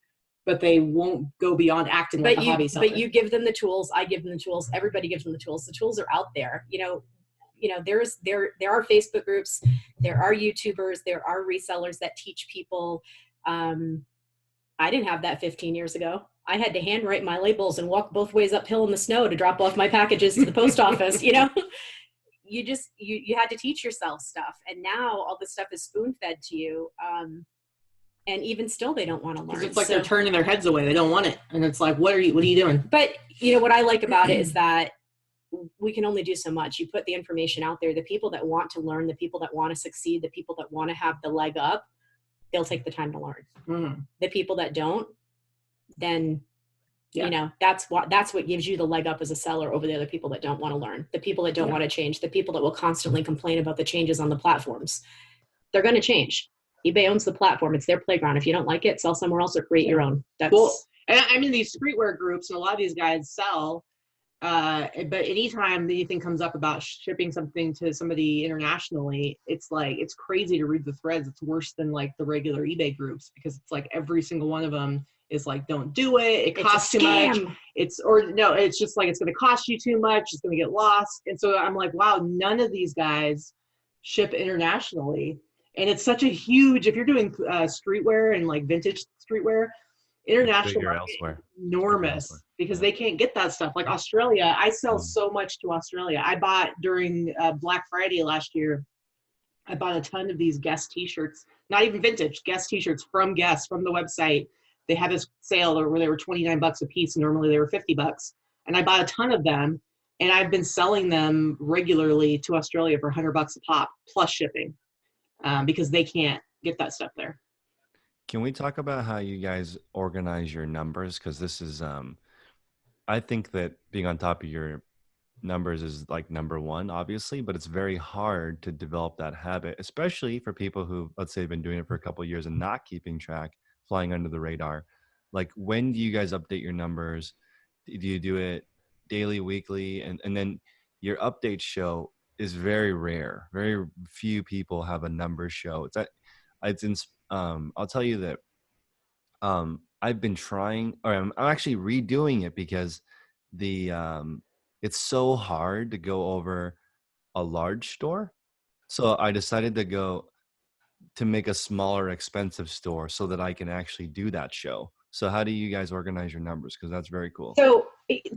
but they won't go beyond acting like a hobby seller. But you give them the tools. I give them the tools. Everybody gives them the tools. The tools are out there. There are Facebook groups, there are YouTubers, there are resellers that teach people. I didn't have that 15 years ago. I had to handwrite my labels and walk both ways uphill in the snow to drop off my packages to the post office. You had to teach yourself stuff. And now all this stuff is spoon fed to you. And even still, they don't want to learn. It's like they're turning their heads away. They don't want it. And it's like, what are you doing? But what I like about it is that we can only do so much. You put the information out there, the people that want to learn, the people that want to succeed, the people that want to have the leg up, they'll take the time to learn. Mm-hmm. The people that don't, then Yeah. you know, that's what gives you the leg up as a seller over the other people that don't want to learn, the people that don't want to change, the people that will constantly complain about the changes on the platforms. They're going to change. eBay owns the platform. It's their playground. If you don't like it, sell somewhere else or create your own. That's well, and I'm in these streetwear groups, and a lot of these guys sell. But anytime anything comes up about shipping something to somebody internationally, it's like, it's crazy to read the threads. It's worse than like the regular eBay groups, because it's like every single one of them is like, don't do it. It costs too much. It's just like, it's going to cost you too much. It's going to get lost. And so I'm like, wow, none of these guys ship internationally. And it's such a huge, if you're doing streetwear and like vintage streetwear, international market elsewhere. Enormous, because they can't get that stuff. Like Australia, I sell so much to Australia. I bought during Black Friday last year, I bought a ton of these Guess t-shirts, not even vintage, Guess t-shirts from Guess, from the website. They had this sale where they were $29 a piece, and normally they were $50. And I bought a ton of them, and I've been selling them regularly to Australia for $100 a pop plus shipping, because they can't get that stuff there. Can we talk about how you guys organize your numbers? Because this is, I think that being on top of your numbers is like number one, obviously, but it's very hard to develop that habit, especially for people who, let's say, have been doing it for a couple of years and not keeping track, flying under the radar. Like, when do you guys update your numbers? Do you do it daily, weekly? And then your update show is very rare. Very few people have a number show. I'll tell you that I've been trying, or I'm actually redoing it, because it's so hard to go over a large store. So I decided to make a smaller, expensive store so that I can actually do that show. So how do you guys organize your numbers? Because that's very cool. So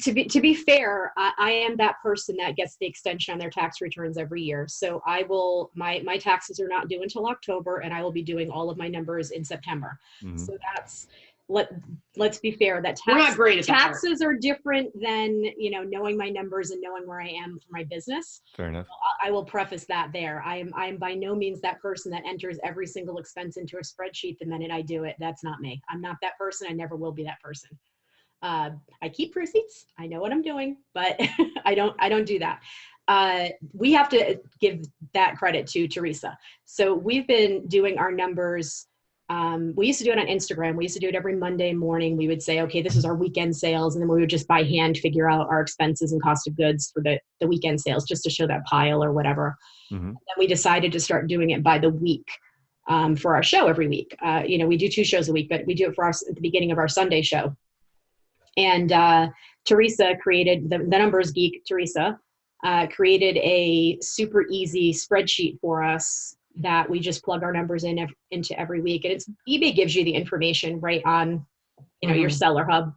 to be fair, I am that person that gets the extension on their tax returns every year. So I will, my taxes are not due until October, and I will be doing all of my numbers in September. Mm-hmm. So that's, let's be fair, that we're not great at taxes are different than, you know, knowing my numbers and knowing where I am for my business. Fair enough. I will preface that there. I am by no means that person that enters every single expense into a spreadsheet the minute I do it. That's not me. I'm not that person. I never will be that person. I keep receipts. I know what I'm doing, but I don't do that. We have to give that credit to Teresa. So we've been doing our numbers. We used to do it on Instagram. We used to do it every Monday morning. We would say, okay, this is our weekend sales. And then we would just by hand figure out our expenses and cost of goods for the weekend sales, just to show that pile or whatever. Mm-hmm. And then we decided to start doing it by the week for our show every week. You know, we do 2 shows a week, but we do it at the beginning of our Sunday show. And Teresa created, the numbers geek, Teresa, created a super easy spreadsheet for us that we just plug our numbers into every week. And eBay gives you the information right on, you know, your seller hub.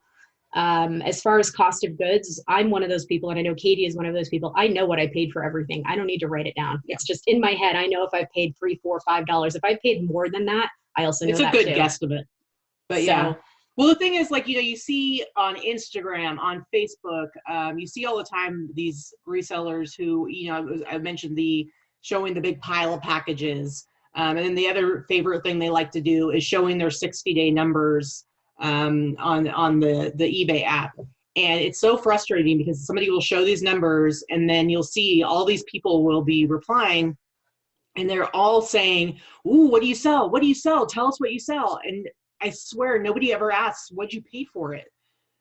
As far as cost of goods, I'm one of those people, and I know Katy is one of those people. I know what I paid for everything. I don't need to write it down. Yeah. It's just in my head. I know if I've paid $3, $4, $5. If I paid more than that, I also know that it's a good guesstimate. But yeah. Well, the thing is, like, you know, you see on Instagram, on Facebook, you see all the time these resellers who, you know, I mentioned showing the big pile of packages. And then the other favorite thing they like to do is showing their 60-day numbers on the eBay app. And it's so frustrating, because somebody will show these numbers, and then you'll see all these people will be replying, and they're all saying, ooh, what do you sell? What do you sell? Tell us what you sell. And I swear nobody ever asks, what'd you pay for it?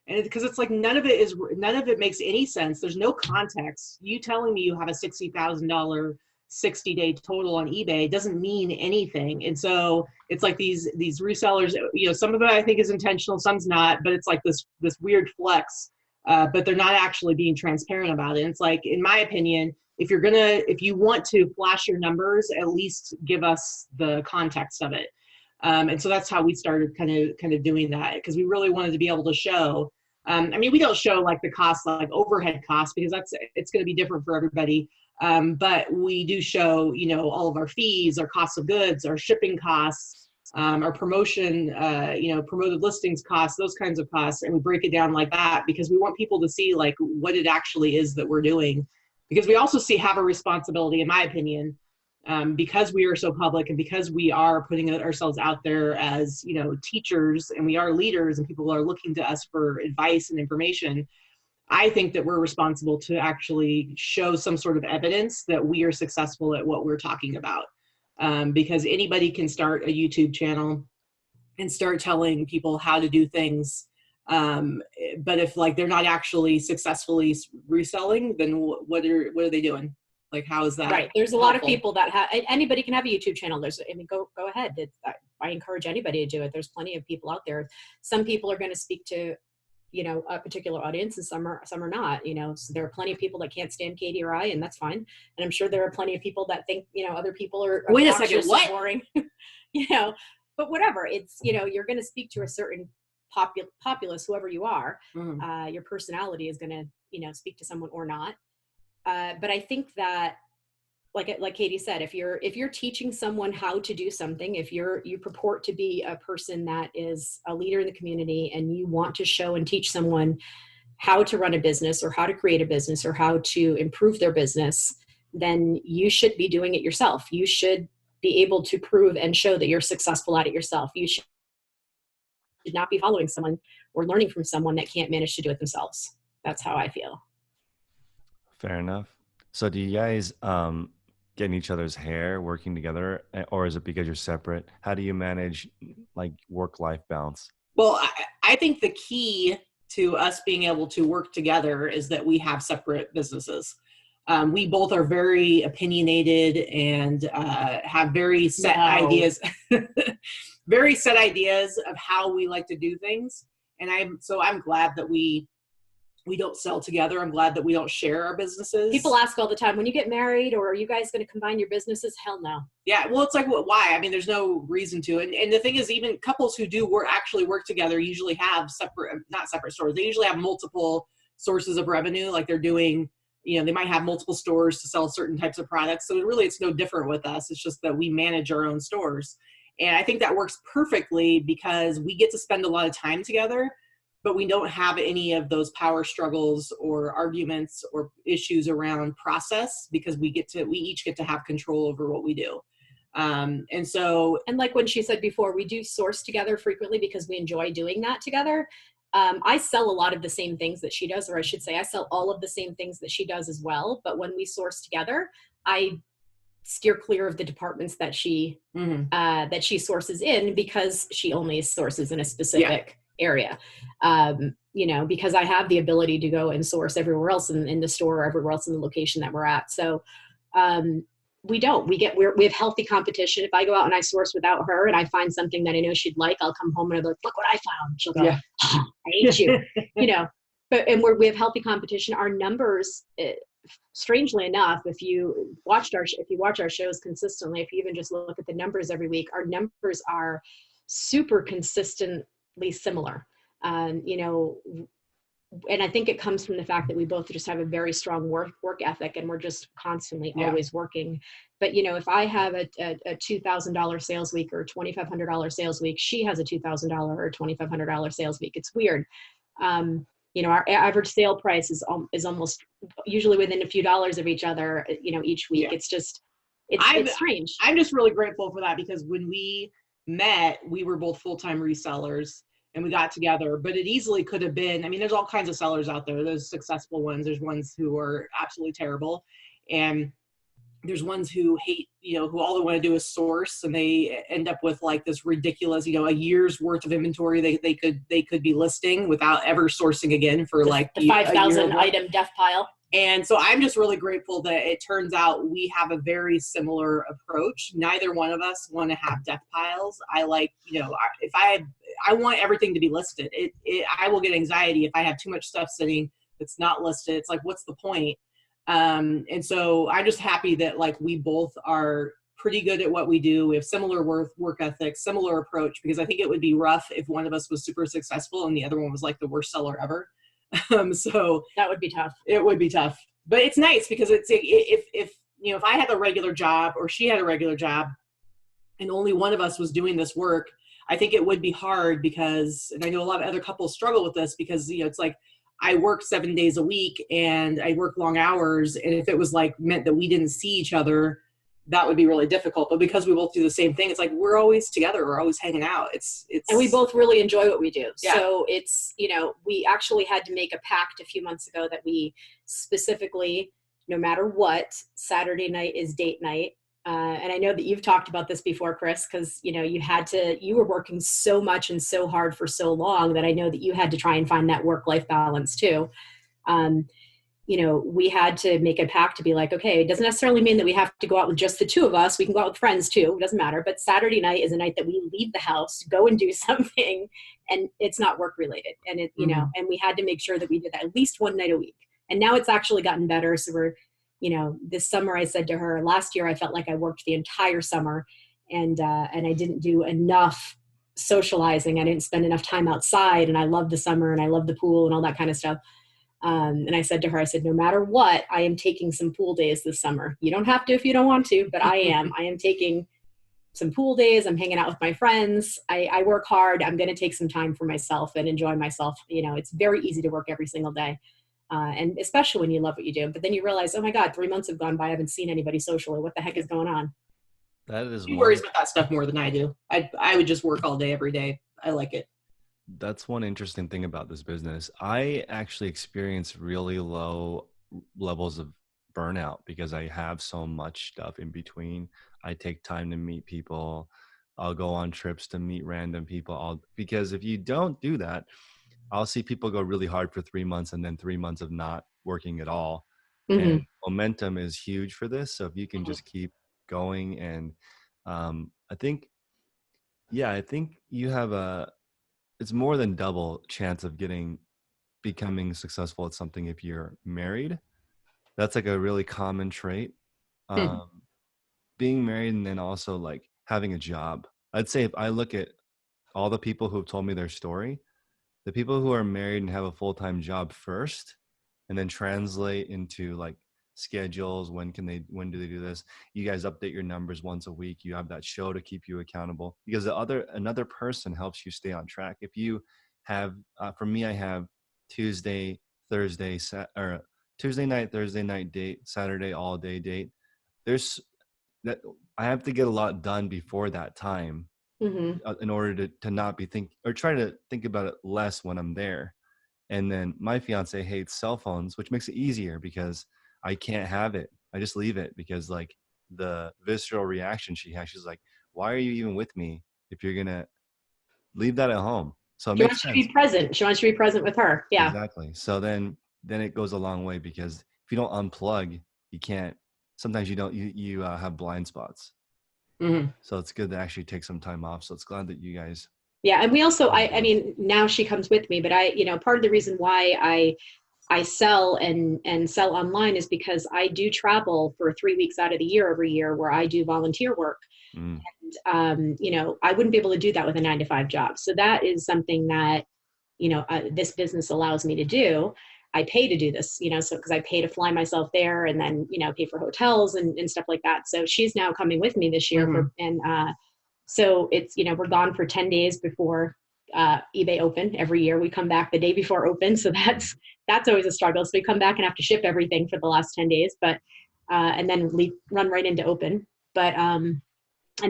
And because it's like, none of it makes any sense. There's no context. You telling me you have a $60,000 60-day total on eBay doesn't mean anything. And so it's like these resellers, you know, some of it I think is intentional, some's not, but it's like this weird flex, but they're not actually being transparent about it. And it's like, in my opinion, if you want to flash your numbers, at least give us the context of it. And so that's how we started kind of doing that, because we really wanted to be able to show, I mean, we don't show like the costs, like overhead costs, because it's going to be different for everybody. But we do show, you know, all of our fees, our costs of goods, our shipping costs, our promotion, you know, promoted listings costs, those kinds of costs. And we break it down like that, because we want people to see like what it actually is that we're doing, because we also have a responsibility, in my opinion, because we are so public and because we are putting ourselves out there as, teachers, and we are leaders and people are looking to us for advice and information, I think that we're responsible to actually show some sort of evidence that we are successful at what we're talking about. Because anybody can start a YouTube channel and start telling people how to do things. But if they're not actually successfully reselling, then what are they doing? How is that? Right. There's a helpful? lot of people that anybody can have a YouTube channel. Go ahead. I encourage anybody to do it. There's plenty of people out there. Some people are going to speak to, a particular audience, and some are not, so there are plenty of people that can't stand Katie or I, and that's fine. And I'm sure there are plenty of people that think, other people are wait a second, what? Boring, but whatever, it's, you're going to speak to a certain populace, whoever you are. Your personality is going to, speak to someone or not. But I think that, like Katie said, if you're teaching someone how to do something, if you purport to be a person that is a leader in the community, and you want to show and teach someone how to run a business or how to create a business or how to improve their business, then you should be doing it yourself. You should be able to prove and show that you're successful at it yourself. You should not be following someone or learning from someone that can't manage to do it themselves. That's how I feel. Fair enough. So do you guys get in each other's hair working together, or is it because you're separate? How do you manage work-life balance? Well, I think the key to us being able to work together is that we have separate businesses. We both are very opinionated and have very set ideas, very set ideas of how we like to do things. And I'm glad that we don't sell together. I'm glad that we don't share our businesses. People ask all the time, when you get married, or are you guys going to combine your businesses? Hell no. Yeah. Well, it's why? I mean, there's no reason to. And the thing is, even couples who do actually work together usually have not separate stores. They usually have multiple sources of revenue. They're doing, they might have multiple stores to sell certain types of products. So really, it's no different with us. It's just that we manage our own stores. And I think that works perfectly because we get to spend a lot of time together, but we don't have any of those power struggles or arguments or issues around process, because we each get to have control over what we do. And like when she said before, we do source together frequently because we enjoy doing that together. I sell a lot of the same things that she does, or I should say I sell all of the same things that she does as well. But when we source together, I steer clear of the departments that she sources in, because she only sources in a specific area. Because I have the ability to go and source everywhere else in the store or everywhere else in the location that we're at. So we have healthy competition. If I go out and I source without her and I find something that I know she'd like, I'll come home and I'll be like, look what I found. She'll go, I hate you, we have healthy competition. Our numbers, strangely enough, if you watch our shows consistently, if you even just look at the numbers every week, our numbers are super consistently similar. And I think it comes from the fact that we both just have a very strong work ethic, and we're just constantly always working. But, if I have a $2,000 sales week or $2,500 sales week, she has a $2,000 or $2,500 sales week. It's weird. Our average sale price is almost usually within a few dollars of each other, each week. Yeah. It's strange. I'm just really grateful for that, because when we met, we were both full-time resellers. And we got together, but it easily could have been, there's all kinds of sellers out there. There's successful ones. There's ones who are absolutely terrible. And there's ones who hate, who all they want to do is source, and they end up with this ridiculous, a year's worth of inventory they could be listing without ever sourcing again for the 5,000 item death pile. And so I'm just really grateful that it turns out we have a very similar approach. Neither one of us want to have death piles. I if I want everything to be listed. I will get anxiety if I have too much stuff sitting that's not listed. It's what's the point? And so I'm just happy that we both are pretty good at what we do. We have similar work ethic, similar approach, because I think it would be rough if one of us was super successful and the other one was the worst seller ever. So that would be tough. It would be tough, but it's nice because it's if I had a regular job or she had a regular job and only one of us was doing this work, I think it would be hard because, and I know a lot of other couples struggle with this because, it's I work 7 days a week and I work long hours. And if it was meant that we didn't see each other, that would be really difficult. But because we both do the same thing, it's like we're always together, we're always hanging out. And we both really enjoy what we do. Yeah. So it's, we actually had to make a pact a few months ago that we specifically, no matter what, Saturday night is date night. And I know that you've talked about this before, Chris, because, you were working so much and so hard for so long that I know that you had to try and find that work-life balance too. We had to make a pact to be like, okay, it doesn't necessarily mean that we have to go out with just the two of us. We can go out with friends too. It doesn't matter. But Saturday night is a night that we leave the house, go and do something, and it's not work related. And and we had to make sure that we did that at least one night a week. And now it's actually gotten better. So we're, this summer I said to her, last year I felt like I worked the entire summer and I didn't do enough socializing. I didn't spend enough time outside, and I love the summer and I love the pool and all that kind of stuff. And I said to her, I said, no matter what, I am taking some pool days this summer. You don't have to if you don't want to, but I am taking some pool days. I'm hanging out with my friends. I work hard. I'm going to take some time for myself and enjoy myself. It's very easy to work every single day. And especially when you love what you do, but then you realize, oh my God, 3 months have gone by. I haven't seen anybody socially. What the heck is going on? That is She worries about that stuff more than I do. I would just work all day, every day. I like it. That's one interesting thing about this business. I actually experience really low levels of burnout because I have so much stuff in between. I take time to meet people. I'll go on trips to meet random people. Because if you don't do that, I'll see people go really hard for 3 months and then 3 months of not working at all. Mm-hmm. And momentum is huge for this. So if you can just keep going, and I think you have it's more than double chance of becoming successful at something if you're married. That's like a really common trait. Being married and then also like having a job. I'd say if I look at all the people who've told me their story, the people who are married and have a full-time job first, and then translate into like schedules. When do they do this? You guys update your numbers once a week. You have that show to keep you accountable, because another person helps you stay on track. If you have, for me, I have Tuesday, Thursday, or Tuesday night, Thursday night date, Saturday all day date. There's that I have to get a lot done before that time. In order to not be try to think about it less when I'm there. And then my fiance hates cell phones, which makes it easier because I can't have it. I just leave it, because like the visceral reaction she has, she's like, why are you even with me if you're going to leave that at home? So it makes sense. She wants you to be present with her. Yeah. Exactly. So then it goes a long way, because if you don't unplug, you can't, sometimes you have blind spots. So it's good to actually take some time off. So it's glad that you guys. Yeah. And we also, I mean, now she comes with me, but part of the reason why I sell and sell online is because I do travel for 3 weeks out of the year every year, where I do volunteer work. And, I wouldn't be able to do that with a 9-to-5 job. So that is something that, this business allows me to do. I pay to do this, so because I pay to fly myself there, and then, pay for hotels and stuff like that. So she's now coming with me this year. So it's, we're gone for 10 days before eBay open every year. We come back the day before open. So that's always a struggle. So we come back and have to ship everything for the last 10 days, but, and then run right into open. But, and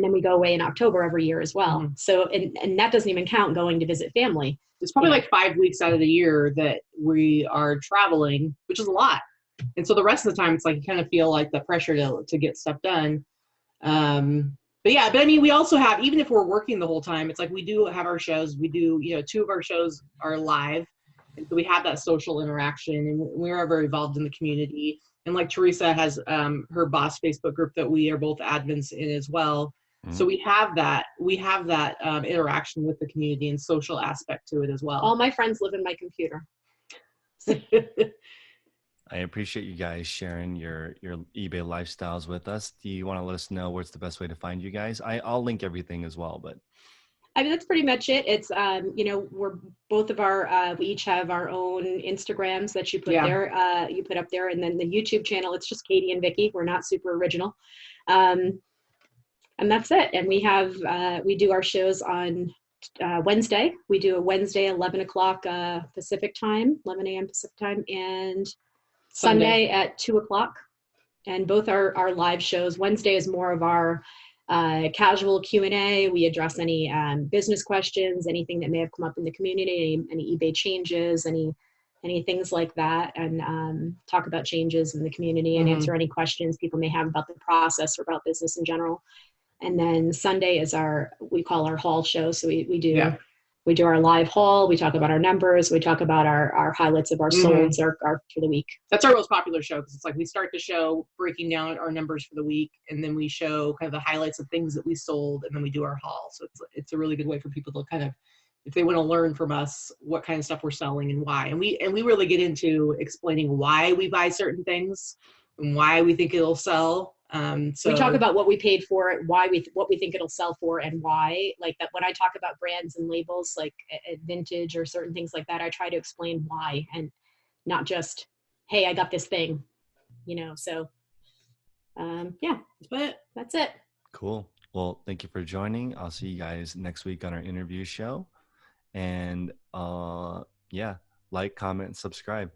then we go away in October every year as well. So, and that doesn't even count going to visit family. It's probably like 5 weeks out of the year that we are traveling, which is a lot. And so the rest of the time, it's like you kind of feel like the pressure to get stuff done. But I mean, we also have, even if we're working the whole time, it's like we do have our shows. We do, 2 of our shows are live. And so we have that social interaction, and we are very involved in the community. And like Teresa has her boss Facebook group that we are both admins in as well. So we have that interaction with the community and social aspect to it as well. All my friends live in my computer. I appreciate you guys sharing your eBay lifestyles with us. Do you want to let us know what's the best way to find you guys? I'll link everything as well, but. I mean, that's pretty much it. It's, we're both of we each have our own Instagrams that you put there, you put up there. And then the YouTube channel, it's just Katy and Vikki. We're not super original. And that's it. And we do our shows on Wednesday. We do a Wednesday, 11 o'clock Pacific time, 11 a.m. Pacific time, and Sunday at 2 o'clock And both our live shows. Wednesday is more of our casual Q&A. We address any business questions, anything that may have come up in the community, any eBay changes, any things like that, and talk about changes in the community and answer any questions people may have about the process or about business in general. And then Sunday is we call our haul show. So we do our live haul. We talk about our numbers. We talk about our highlights of our solds our for the week. That's our most popular show, because it's like we start the show breaking down our numbers for the week, and then we show kind of the highlights of things that we sold, and then we do our haul. So it's a really good way for people to kind of, if they want to learn from us what kind of stuff we're selling and why. And we really get into explaining why we buy certain things and why we think it'll sell. So we talk about what we paid for it, what we think it'll sell for, and why. Like that, when I talk about brands and labels, like vintage or certain things like that, I try to explain why, and not just, hey, I got this thing, So, yeah, that's it. Cool. Well, thank you for joining. I'll see you guys next week on our interview show. And like, comment, and subscribe.